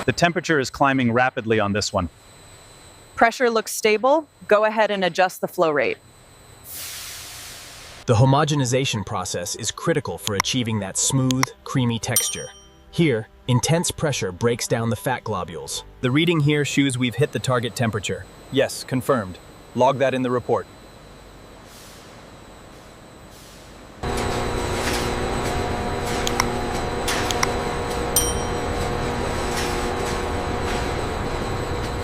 The temperature is climbing rapidly on this one. Pressure looks stable. Go ahead and adjust the flow rate. The homogenization process is critical for achieving that smooth, creamy texture. Here, intense pressure breaks down the fat globules. The reading here shows we've hit the target temperature. Yes, confirmed. Log that in the report.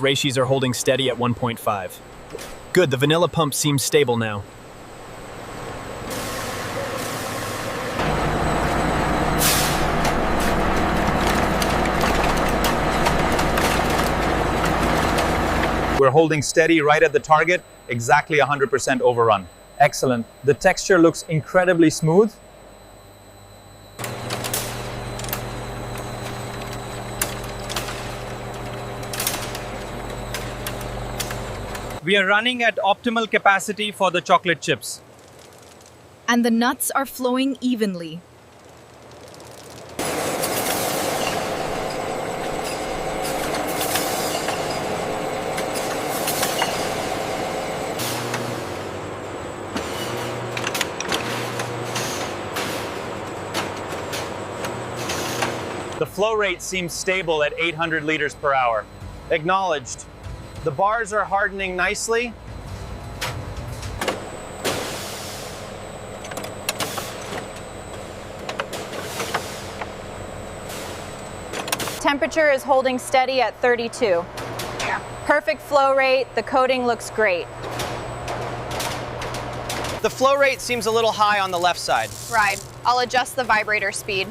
Ratios are holding steady at 1.5. Good, the vanilla pump seems stable now. We're holding steady right at the target, exactly 100% overrun. Excellent. The texture looks incredibly smooth. We are running at optimal capacity for the chocolate chips. And the nuts are flowing evenly. The flow rate seems stable at 800 liters per hour. Acknowledged. The bars are hardening nicely. Temperature is holding steady at 32. Perfect flow rate, the coating looks great. The flow rate seems a little high on the left side. Right, I'll adjust the vibrator speed.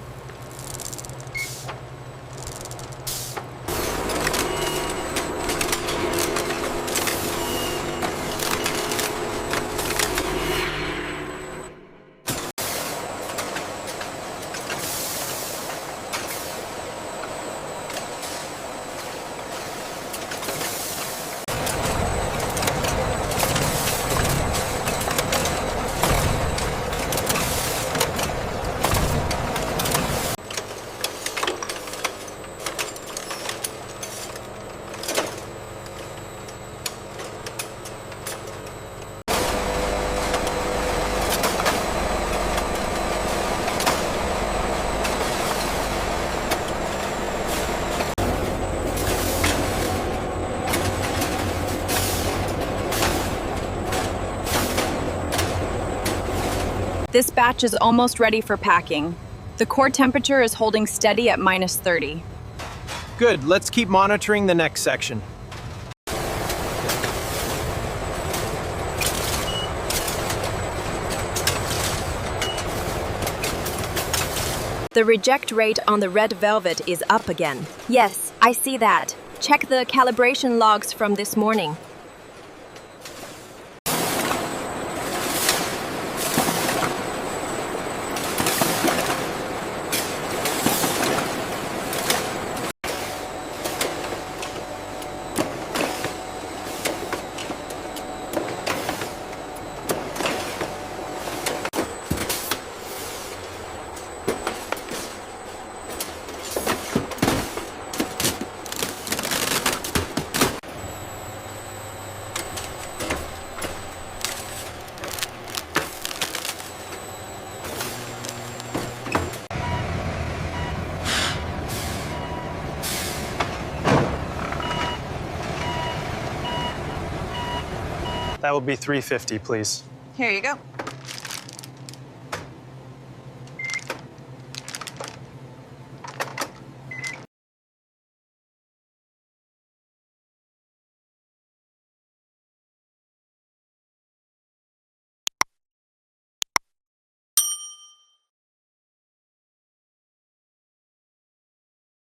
This batch is almost ready for packing. The core temperature is holding steady at -30. Good, let's keep monitoring the next section. The reject rate on the red velvet is up again. Yes, I see that. Check the calibration logs from this morning. That will be 350, please. Here you go.